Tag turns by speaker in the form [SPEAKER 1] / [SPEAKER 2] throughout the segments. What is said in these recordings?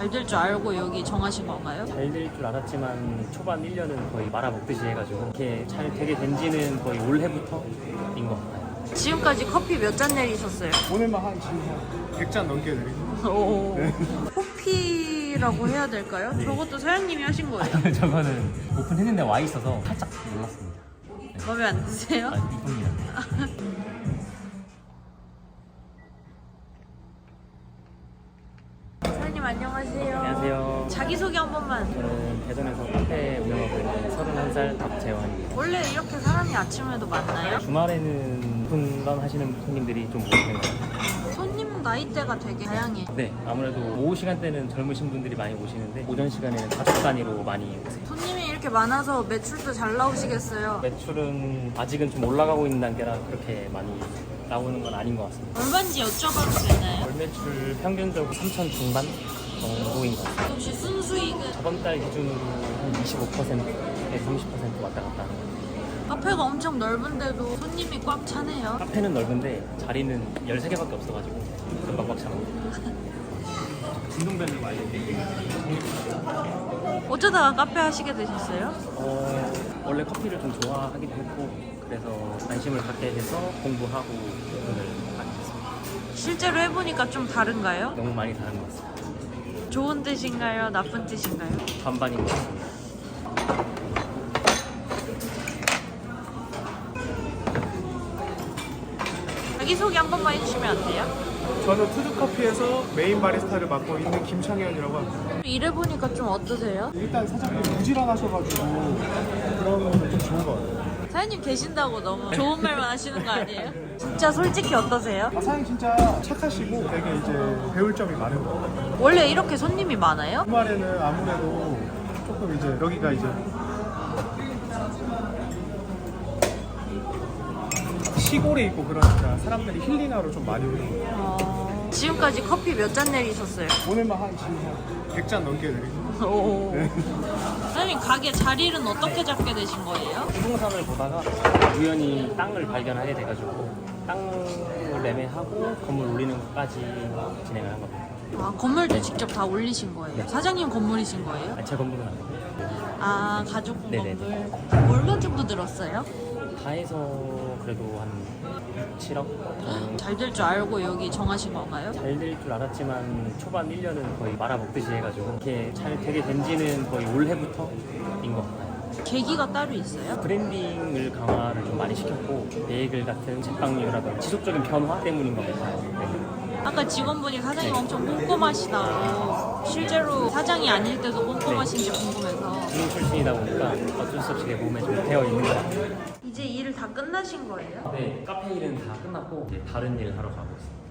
[SPEAKER 1] 잘 될 줄 알고 여기 정하신 건가요?
[SPEAKER 2] 잘 될 줄 알았지만 초반 1년은 거의 말아먹듯이 해가지고 이렇게 잘 되게 된 지는 거의 올해부터인 것 같아요.
[SPEAKER 1] 지금까지 커피 몇 잔 내리셨어요?
[SPEAKER 3] 오늘만 한 지금 100잔 넘게 내리고.
[SPEAKER 1] 오. 커피라고 해야 될까요? 저것도 사장님이 하신 거예요?
[SPEAKER 2] 저거는 오픈했는데 와 있어서 살짝 놀랐습니다.
[SPEAKER 1] 마음에 안 드세요?
[SPEAKER 2] 아, 이쁩니다.
[SPEAKER 1] 사장님 안녕하세요.
[SPEAKER 2] 안녕하세요.
[SPEAKER 1] 자기소개 한 번만.
[SPEAKER 2] 저는 대전에서 카페 운영하고 있는 31살 박재환입니다.
[SPEAKER 1] 원래 이렇게 사람이 아침에도 많나요?
[SPEAKER 2] 주말에는 오픈런 하시는 손님들이 좀 오시는 것 같아요.
[SPEAKER 1] 손님 나이대가 되게 다양해.
[SPEAKER 2] 네, 아무래도 오후 시간대는 젊으신 분들이 많이 오시는데 오전 시간에는 가족 단위로 많이 오세요.
[SPEAKER 1] 손님이 이렇게 많아서 매출도 잘 나오시겠어요?
[SPEAKER 2] 매출은 아직은 좀 올라가고 있는 단계라 그렇게 많이 나오는 건 아닌 것 같습니다.
[SPEAKER 1] 얼마인지 여쭤봐도 되나요?
[SPEAKER 2] 월 매출 평균적으로 3천 중반 정도인 것 같아요.
[SPEAKER 1] 혹시 순수익은?
[SPEAKER 2] 저번 달 기준으로 한 25%에 30% 왔다 갔다 하는 것 같아요.
[SPEAKER 1] 카페가 엄청 넓은데도 손님이 꽉 차네요.
[SPEAKER 2] 카페는 넓은데 자리는 13개밖에 없어가지고 금방 꽉 차고. 진동벨을 많이
[SPEAKER 1] 어쩌다가 카페 하시게 되셨어요?
[SPEAKER 2] 원래 커피를 좀 좋아하기도 했고 그래서 관심을 갖게 돼서 공부하고 오픈을 하게 됐습니다.
[SPEAKER 1] 실제로 해보니까 좀 다른가요?
[SPEAKER 2] 너무 많이 다른 것 같습니다.
[SPEAKER 1] 좋은 뜻인가요? 나쁜 뜻인가요?
[SPEAKER 2] 반반인 것 같습니다.
[SPEAKER 1] 자기소개 한 번만 해주시면 안 돼요?
[SPEAKER 3] 저는 푸드커피에서 메인 바리스타를 맡고 있는 김창현이라고 합니다.
[SPEAKER 1] 일해보니까 좀 어떠세요?
[SPEAKER 3] 일단 사장님 부지런하셔가지고 그런 거는 좀 좋은 것 같아요.
[SPEAKER 1] 사장님 계신다고 너무 좋은 말만 하시는 거 아니에요? 진짜 솔직히 어떠세요?
[SPEAKER 3] 사장님 진짜 착하시고 되게 이제 배울 점이 많은 것 같아요.
[SPEAKER 1] 원래 이렇게 손님이 많아요?
[SPEAKER 3] 주말에는 아무래도 조금 이제 여기가 이제 시골에 있고 그러니까 사람들이 힐링하러 좀 많이 오는 것 같아요.
[SPEAKER 1] 지금까지 커피 몇 잔 내리셨어요?
[SPEAKER 3] 오늘만 한 지금 한 100잔 넘게 내리고.
[SPEAKER 1] 오. 사장님 가게 자리는 어떻게 잡게 되신 거예요?
[SPEAKER 2] 부동산을 보다가 우연히 땅을 발견하게 돼가지고 땅을 매매하고 건물 올리는 것까지 진행을 한 겁니다.
[SPEAKER 1] 아, 건물도 직접 다 올리신 거예요? 사장님 건물이신 거예요?
[SPEAKER 2] 제 건물은 아니고
[SPEAKER 1] 아, 가족
[SPEAKER 2] 네네네.
[SPEAKER 1] 건물. 얼마 정도 들었어요?
[SPEAKER 2] 다 해서 그래도 한 7억 정도.
[SPEAKER 1] 잘 될 줄 알고 여기 정하신 건가요?
[SPEAKER 2] 잘 될 줄 알았지만 초반 1년은 거의 말아먹듯이 해가지고 이렇게 잘 되게 된 지는 거의 올해부터인 것 같아요.
[SPEAKER 1] 계기가 따로 있어요?
[SPEAKER 2] 브랜딩을 강화를 좀 많이 시켰고 베이글 같은 제빵류라든지 지속적인 변화 때문인 것 같아요. 네.
[SPEAKER 1] 아까 직원분이 사장님 엄청 꼼꼼하시다고 실제로 사장이 아닐 때도 꼼꼼하신지 궁금해서
[SPEAKER 2] 중국 출신이다 보니까 어쩔 수 없이 내 몸에 좀 배어 있는 것 같아요.
[SPEAKER 1] 이제 일 다 끝나신 거예요?
[SPEAKER 2] 네, 카페 일은 다 끝났고 이제 다른 일을 하러 가고 있습니다.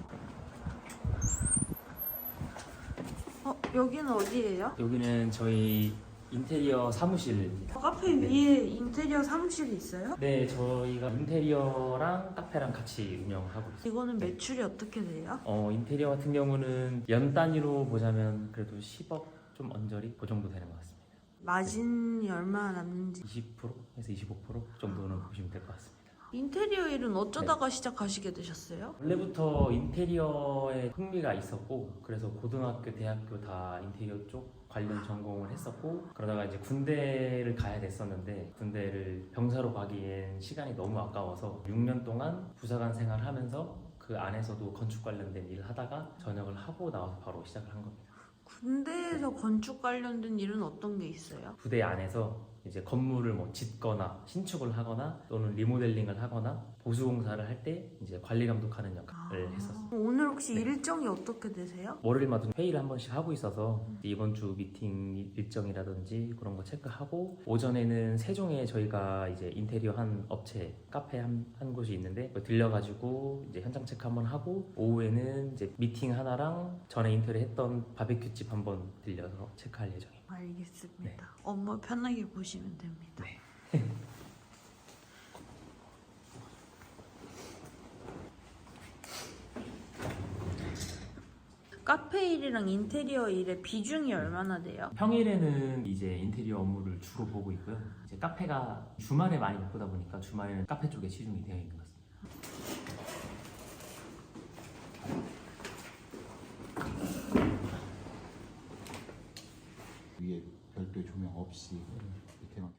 [SPEAKER 1] 여기는 어디예요?
[SPEAKER 2] 여기는 저희 인테리어 사무실입니다.
[SPEAKER 1] 카페 위에 인테리어 사무실이 있어요?
[SPEAKER 2] 네, 저희가 인테리어랑 카페랑 같이 운영하고 있어요.
[SPEAKER 1] 이거는 매출이 어떻게 돼요?
[SPEAKER 2] 인테리어 같은 경우는 연 단위로 보자면 그래도 10억 좀 언저리 그 정도 되는 것 같습니다.
[SPEAKER 1] 마진이 얼마나 남는지
[SPEAKER 2] 20%에서 25% 정도는 보시면 될 것 같습니다.
[SPEAKER 1] 인테리어 일은 어쩌다가 시작하시게 되셨어요?
[SPEAKER 2] 원래부터 인테리어에 흥미가 있었고 그래서 고등학교, 대학교 다 인테리어 쪽 관련 전공을 했었고 그러다가 이제 군대를 가야 됐었는데 군대를 병사로 가기엔 시간이 너무 아까워서 6년 동안 부사관 생활을 하면서 그 안에서도 건축 관련된 일을 하다가 전역을 하고 나와서 바로 시작을 한 겁니다.
[SPEAKER 1] 군대에서 건축 관련된 일은 어떤 게 있어요?
[SPEAKER 2] 부대 안에서 이제 건물을 뭐 짓거나 신축을 하거나 또는 리모델링을 하거나 보수공사를 할 때 이제 관리 감독하는 역할을 했었어요.
[SPEAKER 1] 오늘 혹시
[SPEAKER 2] 네.
[SPEAKER 1] 일정이 어떻게 되세요?
[SPEAKER 2] 월요일마다 회의를 한 번씩 하고 있어서 이번 주 미팅 일정이라든지 그런 거 체크하고 오전에는 세종에 저희가 이제 인테리어 한 업체 카페 한 곳이 있는데 그거 들려가지고 이제 현장 체크 한번 하고 오후에는 이제 미팅 하나랑 전에 인테리어 했던 바베큐 집 한번 들려서 체크할 예정입니다.
[SPEAKER 1] 알겠습니다.
[SPEAKER 2] 네.
[SPEAKER 1] 업무 편하게 보시면 됩니다.
[SPEAKER 2] 네.
[SPEAKER 1] 카페 일이랑 인테리어 일의 비중이 얼마나 돼요?
[SPEAKER 2] 평일에는 이제 인테리어 업무를 주로 보고 있고요. 이제 카페가 주말에 많이 바쁘다 보니까 주말에는 카페 쪽에 치중이 되어 있는 것 같습니다.
[SPEAKER 4] 위에 별도의 조명 없이 이렇게만.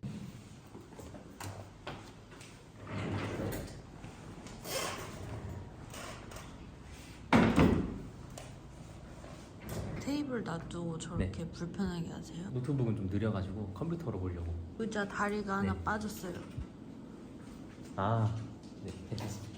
[SPEAKER 1] 테이블 놔두고 저렇게 불편하게 하세요?
[SPEAKER 2] 노트북은 좀 느려가지고 컴퓨터로 보려고.
[SPEAKER 1] 의자 다리가 하나
[SPEAKER 2] 네.
[SPEAKER 1] 빠졌어요.
[SPEAKER 2] 아, 네, 괜찮습니다.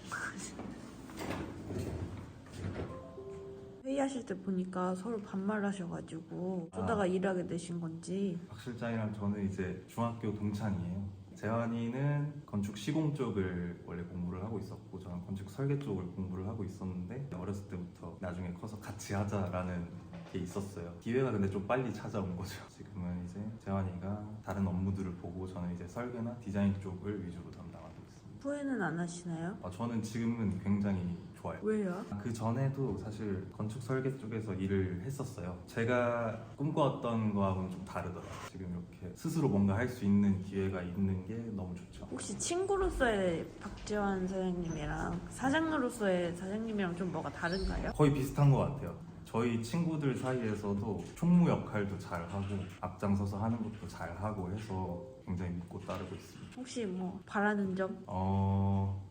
[SPEAKER 1] 회의하실 때 보니까 서로 반말하셔가지고 쏘다가 일하게 되신 건지.
[SPEAKER 5] 박 실장이랑 저는 이제 중학교 동창이에요. 재환이는 건축 시공 쪽을 원래 공부를 하고 있었고 저는 건축 설계 쪽을 공부를 하고 있었는데 어렸을 때부터 나중에 커서 같이 하자라는 게 있었어요. 기회가 근데 좀 빨리 찾아온 거죠. 지금은 이제 재환이가 다른 업무들을 보고 저는 이제 설계나 디자인 쪽을 위주로 담당하고 있습니다.
[SPEAKER 1] 후회는 안 하시나요?
[SPEAKER 5] 저는 지금은 굉장히 좋아요.
[SPEAKER 1] 왜요?
[SPEAKER 5] 그 전에도 사실 건축 설계 쪽에서 일을 했었어요. 제가 꿈꿔왔던 거하고는 좀 다르더라고요. 지금 이렇게 스스로 뭔가 할 수 있는 기회가 있는 게 너무 좋죠.
[SPEAKER 1] 혹시 친구로서의 박재환 사장님이랑 사장으로서의 사장님이랑 좀 뭐가 다른가요?
[SPEAKER 5] 거의 비슷한 것 같아요. 저희 친구들 사이에서도 총무 역할도 잘하고 앞장서서 하는 것도 잘하고 해서 굉장히 믿고 따르고 있습니다.
[SPEAKER 1] 혹시 뭐 바라는 점?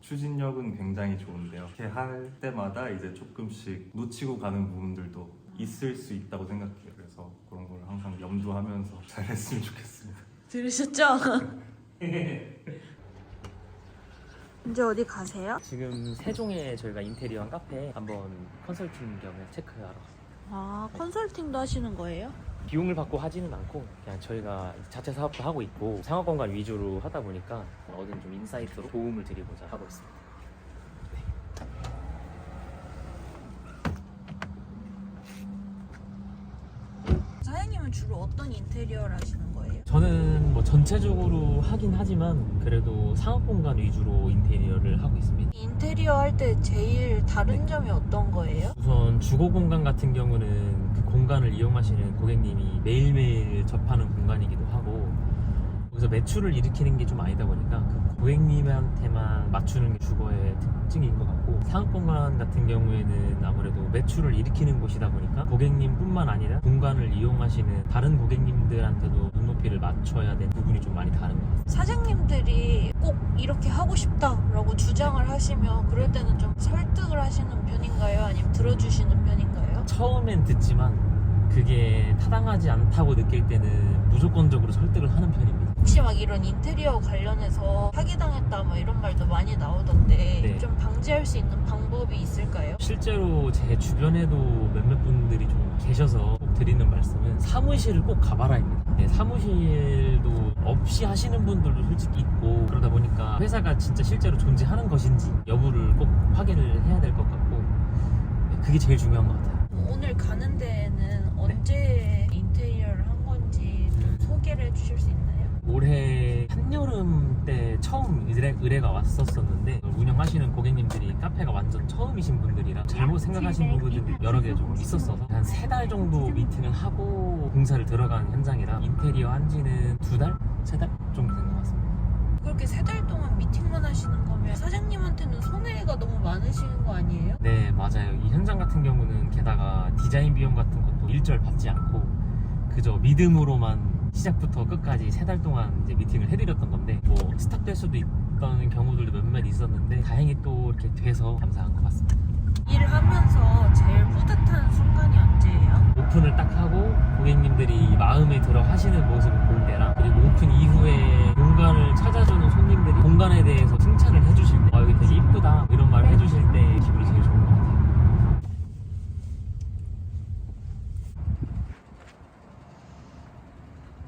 [SPEAKER 5] 추진력은 굉장히 좋은데요. 이렇게 할 때마다 이제 조금씩 놓치고 가는 부분들도 있을 수 있다고 생각해요. 그래서 그런 걸 항상 염두하면서 잘했으면 좋겠습니다.
[SPEAKER 1] 들으셨죠? 이제 어디 가세요?
[SPEAKER 2] 지금 세종에 저희가 인테리어 카페 한번 컨설팅 겸해 체크하러 가요.
[SPEAKER 1] 아, 컨설팅도 하시는 거예요?
[SPEAKER 2] 비용을 받고 하지는 않고 그냥 저희가 자체 사업도 하고 있고 상업공간 위주로 하다 보니까 얻은 좀 인사이트로 도움을 드리고자 하고 있습니다.
[SPEAKER 1] 사장님은 주로 어떤 인테리어를 하시는 거예요?
[SPEAKER 2] 저는 뭐 전체적으로 하긴 하지만 그래도 상업공간 위주로 인테리어를 하고 있습니다.
[SPEAKER 1] 인테리어 할 때 제일 다른 점이 어떤 거예요?
[SPEAKER 2] 우선 주거 공간 같은 경우는 그 공간을 이용하시는 고객님이 매일매일 접하는 공간이기도 하고 거기서 매출을 일으키는 게 좀 아니다 보니까 그 고객님한테만 맞추는 게 주거의 특징인 것 같고 상업 공간 같은 경우에는 아무래도 매출을 일으키는 곳이다 보니까 고객님뿐만 아니라 공간을 이용하시는 다른 고객님들한테도 눈높이를 맞춰야 되는 부분이 좀 많이 다른 것 같습니다.
[SPEAKER 1] 사장님들이 꼭 이렇게 하고 싶다라고 주장을 하시면 그럴 때는 좀 설득을 하시는 편인가요? 아니면 들어주시는 편인가요?
[SPEAKER 2] 처음엔 듣지만 그게 타당하지 않다고 느낄 때는 무조건적으로 설득을 하는 편입니다.
[SPEAKER 1] 혹시 막 이런 인테리어 관련해서 사기당했다 뭐 이런 말도 많이 나오던데
[SPEAKER 2] 네.
[SPEAKER 1] 좀 방지할 수 있는 방법이 있을까요?
[SPEAKER 2] 실제로 제 주변에도 몇몇 분들이 좀 계셔서 꼭 드리는 말씀은 사무실을 꼭 가봐라입니다. 네, 사무실도 없이 하시는 분들도 솔직히 있고 그러다 보니까 회사가 진짜 실제로 존재하는 것인지 여부를 꼭 확인을 해야 될 것 같고 네, 그게 제일 중요한 것 같아요.
[SPEAKER 1] 오늘 가는 데에는 언제 인테리어를 한 건지 좀 소개를 해주실 수 있나요?
[SPEAKER 2] 올해 한여름 때 처음 의뢰가 왔었었는데 운영하시는 고객님들이 카페가 완전 처음이신 분들이라 잘못 생각하신 부분들이 여러 개 좀 있었어서 한 3달 정도 미팅을 하고 공사를 들어간 현장이라 인테리어 한 지는 2달? 3달 정도 된 것 같습니다.
[SPEAKER 1] 그렇게 3달 동안 미팅만 하시는 거면 사장님한테는 손해가 너무 많으신 거 아니에요?
[SPEAKER 2] 네, 맞아요. 이 현장 같은 경우는 게다가 디자인 비용 같은 것도 일절 받지 않고 그저 믿음으로만 시작부터 끝까지 3달 동안 이제 미팅을 해드렸던 건데 뭐 스탑될 수도 있던 경우들도 몇몇 있었는데 다행히 또 이렇게 돼서 감사한 것 같습니다.
[SPEAKER 1] 일하면서 제일 뿌듯한 순간이 언제예요?
[SPEAKER 2] 오픈을 딱 하고 고객님들이 마음에 들어 하시는 모습을 볼 때랑 그리고 오픈 이후에 공간을 찾아주는 손님들이 공간에 대해서 칭찬을 해주실 때 여기 되게 이쁘다 이런 말을 해주실 때 기분이 제일 좋은 것 같아요.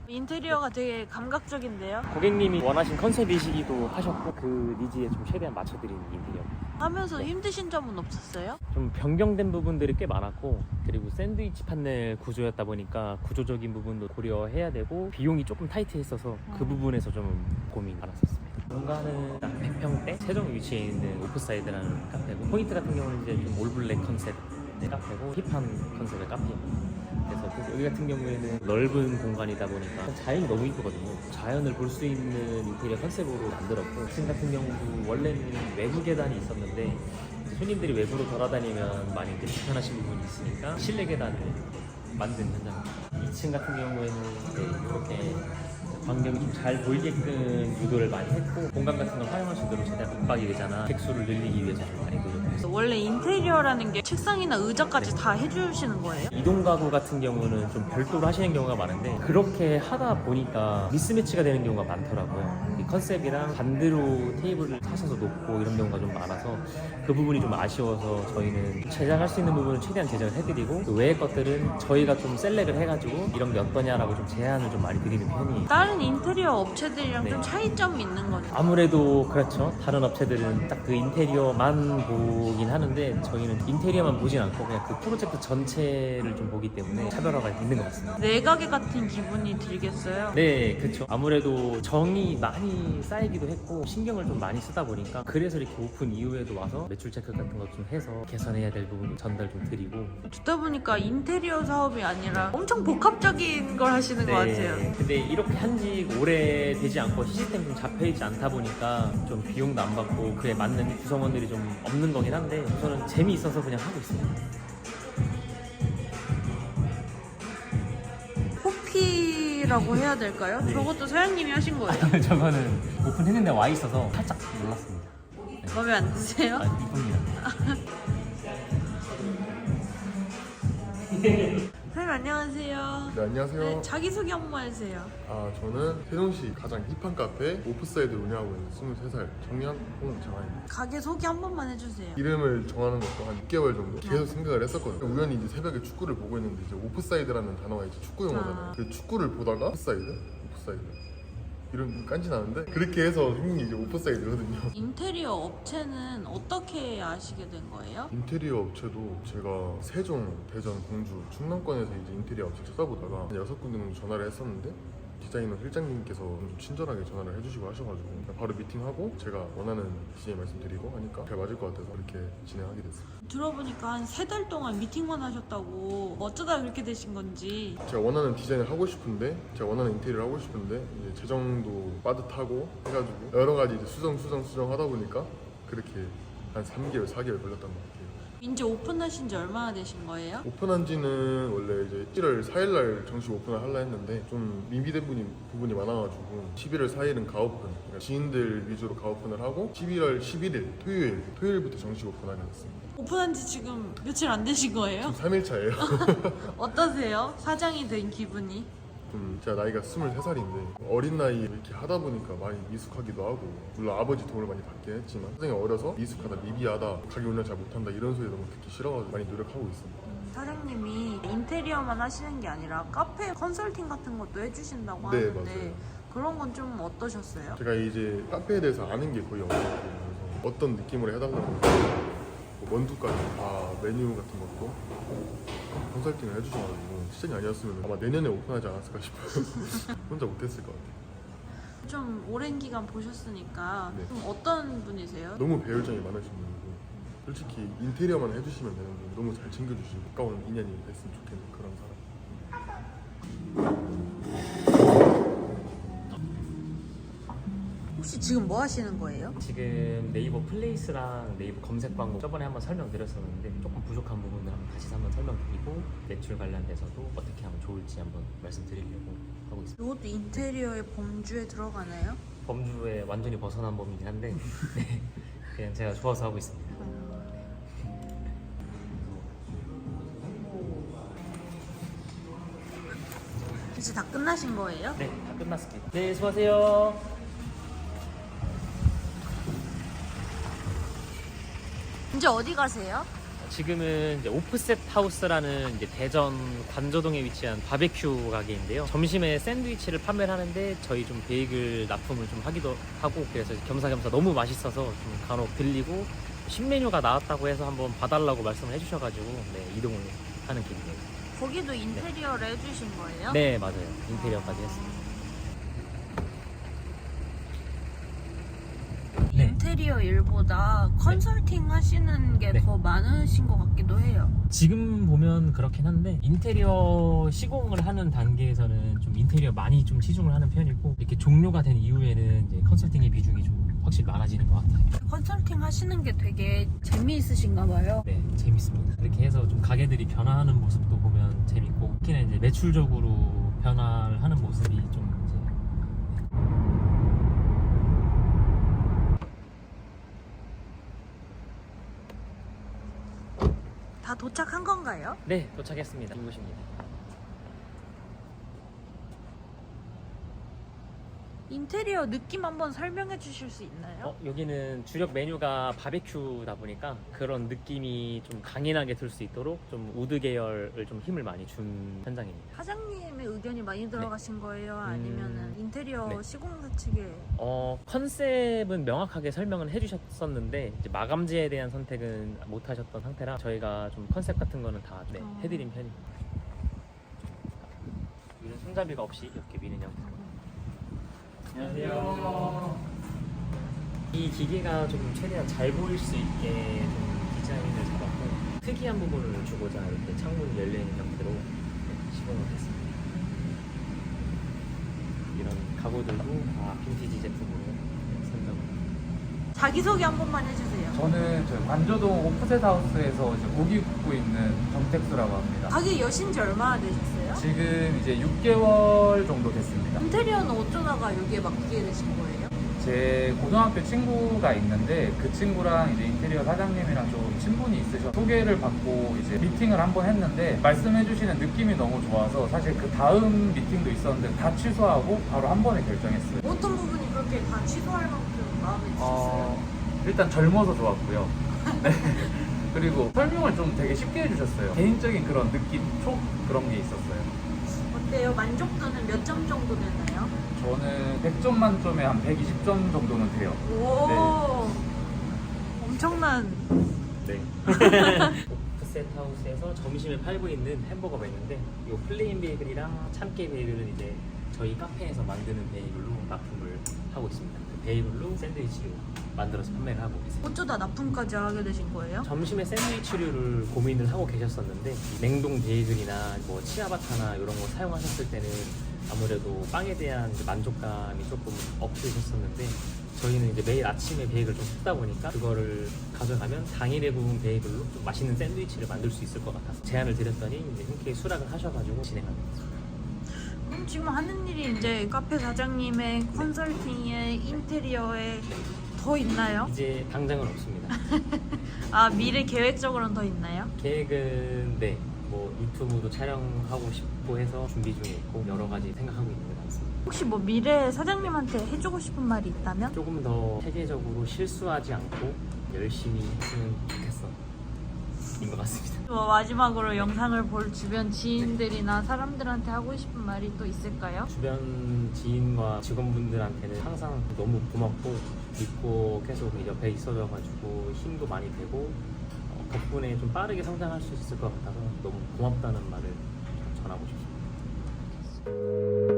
[SPEAKER 1] 인테리어가 되게 감각적인데요?
[SPEAKER 2] 고객님이 원하신 컨셉이시기도 하셨고 그 니즈에 좀 최대한 맞춰드리는 인테리어.
[SPEAKER 1] 하면서 힘드신 점은 없었어요?
[SPEAKER 2] 좀 변경된 부분들이 꽤 많았고 그리고 샌드위치 판넬 구조였다 보니까 구조적인 부분도 고려해야 되고 비용이 조금 타이트했어서 그 부분에서 좀 고민이 많았었습니다. 공간은 딱 100평대 세종 위치에 있는 오프사이드라는 카페고 포인트 같은 경우는 이제 좀 올블랙 컨셉의 카페고 힙한 컨셉의 카페입니다. 그래서 여기 같은 경우에는 넓은 공간이다 보니까 자연이 너무 이쁘거든요. 자연을 볼 수 있는 인테리어 컨셉으로 만들었고 2층 같은 경우도 원래는 외부 계단이 있었는데 손님들이 외부로 돌아다니면 많이 이제 불편하신 부분이 있으니까 실내 계단을 만든 현장입니다. 2층 같은 경우에는 이렇게 광경이 좀 잘 보이게끔 유도를 많이 했고 공간 같은 걸 활용할 수 있도록 최대한 붙박이 의자나 객수를 늘리기 위해서 좀 많이 노력했어요.
[SPEAKER 1] 원래 인테리어라는 게 책상이나 의자까지 다 해주시는 거예요?
[SPEAKER 2] 이동 가구 같은 경우는 좀 별도로 하시는 경우가 많은데 그렇게 하다 보니까 미스매치가 되는 경우가 많더라고요. 이 컨셉이랑 반대로 테이블을 사셔서 놓고 이런 경우가 좀 많아서 그 부분이 좀 아쉬워서 저희는 제작할 수 있는 부분은 최대한 제작을 해드리고 그 외의 것들은 저희가 좀 셀렉을 해가지고 이런 게 어떠냐라고 좀 제안을 좀 많이 드리는 편이에요.
[SPEAKER 1] 다른 인테리어 업체들이랑
[SPEAKER 2] 네.
[SPEAKER 1] 좀 차이점이 있는 거죠?
[SPEAKER 2] 아무래도 그렇죠. 다른 업체들은 딱 그 인테리어만 보긴 하는데 저희는 인테리어만 보진 않고 그냥 그 프로젝트 전체를 좀 보기 때문에 차별화가 있는 것 같습니다.
[SPEAKER 1] 내가게 같은 기분이 들겠어요?
[SPEAKER 2] 네, 그렇죠. 아무래도 정이 많이 쌓이기도 했고 신경을 좀 많이 쓰다 보니까 그래서 이렇게 오픈 이후에도 와서 매출 체크 같은 것 좀 해서 개선해야 될 부분 전달 좀 드리고.
[SPEAKER 1] 듣다 보니까 인테리어 사업이 아니라 엄청 복합적인 걸 하시는 것 같아요.
[SPEAKER 2] 근데 이렇게 한지 오래되지 않고 시스템이 좀 잡혀있지 않다 보니까 좀 비용도 안 받고 그에 맞는 구성원들이 좀 없는 거긴 한데 저는 재미있어서 그냥 하고 있습니다.
[SPEAKER 1] 호피라고 해야 될까요?
[SPEAKER 2] 네.
[SPEAKER 1] 저것도 사장님이 하신 거예요?
[SPEAKER 2] 저거는 오픈했는데 와 있어서 살짝 놀랐습니다.
[SPEAKER 1] 마음에 안 드세요?
[SPEAKER 2] 아, 이쁩니다.
[SPEAKER 1] 사장님 안녕하세요.
[SPEAKER 6] 네, 안녕하세요.
[SPEAKER 1] 네, 자기소개 한 번만 해주세요.
[SPEAKER 6] 저는 세종시 가장 힙한 카페 오프사이드를 운영하고 있는 23살 청년 홍정환입니다.
[SPEAKER 1] 가게 소개 한 번만 해주세요.
[SPEAKER 6] 이름을 정하는 것도 한 6개월 정도 계속 생각을 했었거든요. 우연히 이제 새벽에 축구를 보고 있는데 이제 오프사이드라는 단어가 이제 축구 용어잖아요. 그 축구를 보다가 오프사이드 이런 깐지 나는데 그렇게 해서 생긴 게 이제 오프사이드거든요.
[SPEAKER 1] 인테리어 업체는 어떻게 아시게 된 거예요?
[SPEAKER 6] 인테리어 업체도 제가 세종, 대전, 공주, 충남권에서 이제 인테리어 업체 찾아보다가 6군데 정도 전화를 했었는데 디자이너 실장님께서 좀 친절하게 전화를 해주시고 하셔가지고 바로 미팅하고 제가 원하는 디자인 말씀드리고 하니까 잘 맞을 것 같아서 그렇게 진행하게 됐습니다.
[SPEAKER 1] 들어보니까 한 3달 동안 미팅만 하셨다고 어쩌다 그렇게 되신 건지.
[SPEAKER 6] 제가 원하는 디자인을 하고 싶은데 제가 원하는 인테리어를 하고 싶은데 이제 재정도 빠듯하고 해가지고 여러 가지 이제 수정 하다 보니까 그렇게 한 3개월, 4개월 걸렸던 것 같아요.
[SPEAKER 1] 이제 오픈하신 지 얼마나 되신 거예요?
[SPEAKER 6] 오픈한 지는 원래 이제 11월 4일날 정식 오픈을 하려 했는데 좀 미비된 부분이 많아가지고 11월 4일은 가오픈, 그러니까 지인들 위주로 가오픈을 하고 11월 11일 토요일부터 정식 오픈하게 됐습니다.
[SPEAKER 1] 오픈한 지 지금 며칠 안 되신 거예요?
[SPEAKER 6] 3일 차예요.
[SPEAKER 1] 어떠세요? 사장이 된 기분이?
[SPEAKER 6] 제가 나이가 23살인데 어린 나이에 이렇게 하다 보니까 많이 미숙하기도 하고 물론 아버지 도움을 많이 받긴 했지만 사장이 어려서 미숙하다, 미비하다, 가게 운영 잘 못한다 이런 소리 너무 듣기 싫어가지고 많이 노력하고 있습니다.
[SPEAKER 1] 사장님이 인테리어만 하시는 게 아니라 카페 컨설팅 같은 것도 해주신다고
[SPEAKER 6] 네,
[SPEAKER 1] 하는데
[SPEAKER 6] 맞아요.
[SPEAKER 1] 그런 건 좀 어떠셨어요?
[SPEAKER 6] 제가 이제 카페에 대해서 아는 게 거의 없었고 그래서 어떤 느낌으로 해달라고 뭐 원두까지 다 메뉴 같은 것도 컨설팅을 해주셔가지고 시즌이 아니었으면 아마 내년에 오픈하지 않았을까 싶어요. 혼자 못했을 것 같아요.
[SPEAKER 1] 좀 오랜 기간 보셨으니까
[SPEAKER 6] 네.
[SPEAKER 1] 좀 어떤 분이세요?
[SPEAKER 6] 너무 배울 점이 많으신 분이고 솔직히 인테리어만 해주시면 되는 분 너무 잘 챙겨주시고 가까운 인연이 됐으면 좋겠는 그런 사람.
[SPEAKER 1] 혹시 지금 뭐 하시는 거예요?
[SPEAKER 2] 지금 네이버 플레이스랑 네이버 검색 광고 저번에 한번 설명드렸었는데 조금 부족한 부분을 다시 한번 설명드리고 매출 관련돼서도 어떻게 하면 좋을지 한번 말씀드리려고 하고 있습니다.
[SPEAKER 1] 이것도 인테리어의 범주에 들어가나요?
[SPEAKER 2] 범주에 완전히 벗어난 범위긴 한데 네, 그냥 제가 좋아서 하고 있습니다.
[SPEAKER 1] 이제 다 끝나신 거예요?
[SPEAKER 2] 네, 다 끝났습니다. 네, 수고하세요.
[SPEAKER 1] 이제 어디 가세요?
[SPEAKER 2] 지금은 이제 오프셋 하우스라는 이제 대전 관저동에 위치한 바베큐 가게인데요. 점심에 샌드위치를 판매를 하는데 저희 좀 베이글 납품을 좀 하기도 하고 그래서 겸사겸사 너무 맛있어서 좀 간혹 들리고 신메뉴가 나왔다고 해서 한번 봐달라고 말씀을 해주셔가지고 네, 이동을 하는 길이에요.
[SPEAKER 1] 거기도 인테리어를 해주신 거예요?
[SPEAKER 2] 네, 맞아요. 인테리어까지 했습니다. 네.
[SPEAKER 1] 인테리어 일보다 컨설팅 하시는 게
[SPEAKER 2] 네.
[SPEAKER 1] 더 많으신 것 같기도 해요.
[SPEAKER 2] 지금 보면 그렇긴 한데 인테리어 시공을 하는 단계에서는 좀 인테리어 많이 좀 치중을 하는 편이고 이렇게 종료가 된 이후에는 이제 컨설팅의 비중이 좀 확실히 많아지는 것 같아요.
[SPEAKER 1] 컨설팅 하시는 게 되게 재미있으신가 봐요.
[SPEAKER 2] 네, 재밌습니다. 이렇게 해서 좀 가게들이 변화하는 모습도 보면 재밌고 특히나 이제 매출적으로 변화를 하는 모습이 좀
[SPEAKER 1] 다 도착한 건가요?
[SPEAKER 2] 네, 도착했습니다. 이곳입니다.
[SPEAKER 1] 인테리어 느낌 한번 설명해 주실 수 있나요?
[SPEAKER 2] 여기는 주력 메뉴가 바베큐다 보니까 그런 느낌이 좀 강인하게 들 수 있도록 좀 우드 계열을 좀 힘을 많이 준 현장입니다.
[SPEAKER 1] 사장님의 의견이 많이 들어가신 거예요? 아니면은 인테리어
[SPEAKER 2] 네.
[SPEAKER 1] 시공사 측에
[SPEAKER 2] 컨셉은 명확하게 설명은 해주셨었는데 이제 마감재에 대한 선택은 못 하셨던 상태라 저희가 좀 컨셉 같은 거는 다 해드린 편입니다. 여기는 손잡이가 없이 이렇게 미는 형태. 안녕하세요. 이 기계가 좀 최대한 잘 보일 수 있게 좀 디자인을 잡았고 특이한 부분을 주고자 이렇게 창문이 열려있는 형태로 시공을 했습니다. 이런 가구들도 다 빈티지 제품으로 선정을.
[SPEAKER 1] 자기소개 한 번만 해주세요.
[SPEAKER 7] 저는 저 관저동 오프셋 하우스에서 이제 고기 굽고 있는 정택수라고 합니다.
[SPEAKER 1] 가게 여신 지 얼마나 되셨어요?
[SPEAKER 7] 지금 이제 6개월 정도 됐습니다.
[SPEAKER 1] 인테리어는 어쩌다가 여기에 맡기게 되신 거예요?
[SPEAKER 7] 제 고등학교 친구가 있는데 그 친구랑 이제 인테리어 사장님이랑 좀 친분이 있으셔서 소개를 받고 이제 미팅을 한번 했는데 말씀해주시는 느낌이 너무 좋아서 사실 그 다음 미팅도 있었는데 다 취소하고 바로 한 번에 결정했어요.
[SPEAKER 1] 어떤 부분이 그렇게 다 취소할 만큼 마음에 드셨어요?
[SPEAKER 7] 일단 젊어서 좋았고요. 네. 그리고 설명을 좀 되게 쉽게 해주셨어요. 개인적인 그런 느낌, 촉 그런 게 있었어요.
[SPEAKER 1] 어때요? 만족도는 몇 점 정도 되나요?
[SPEAKER 7] 저는 100점 만점에 한 120점 정도는 돼요.
[SPEAKER 1] 오, 엄청난.
[SPEAKER 2] 네. 오프셋 하우스에서 점심에 팔고 있는 햄버거가 있는데 이 플레인 베이글이랑 참깨 베이글은 이제 저희 카페에서 만드는 베이글로 납품을 하고 있습니다. 그 베이글로 샌드위치를 만들어서 판매를 하고 있어요.
[SPEAKER 1] 어쩌다 납품까지 하게 되신 거예요?
[SPEAKER 2] 점심에 샌드위치류를 고민을 하고 계셨었는데 냉동 베이글이나 뭐 치아바타나 이런 거 사용하셨을 때는 아무래도 빵에 대한 이제 만족감이 조금 없으셨었는데 저희는 이제 매일 아침에 베이글 좀 굽다 보니까 그거를 가져가면 당일에 구운 베이글로 좀 맛있는 샌드위치를 만들 수 있을 것 같아서 제안을 드렸더니 이제 흔쾌히 수락을 하셔가지고 진행하고 있습니다.
[SPEAKER 1] 그럼 지금 하는 일이 이제 카페 사장님의 컨설팅에 인테리어에 더 있나요?
[SPEAKER 2] 이제 당장은 없습니다.
[SPEAKER 1] 아, 미래 계획적으로는 더 있나요?
[SPEAKER 2] 계획은 네, 뭐 유튜브도 촬영하고 싶고 해서 준비 중에 있고 여러 가지 생각하고 있는 것 같습니다.
[SPEAKER 1] 혹시 뭐 미래 사장님한테 해주고 싶은 말이 있다면?
[SPEAKER 2] 조금 더 체계적으로 실수하지 않고 열심히 했으면 좋겠어 인 것 같습니다.
[SPEAKER 1] 뭐 마지막으로 영상을 볼 주변 지인들이나 사람들한테 하고 싶은 말이 또 있을까요?
[SPEAKER 2] 주변 지인과 직원분들한테는 항상 너무 고맙고 믿고 계속 옆에 있어줘가지고 힘도 많이 되고 덕분에 좀 빠르게 성장할 수 있을 것 같아서 너무 고맙다는 말을 전하고 싶습니다.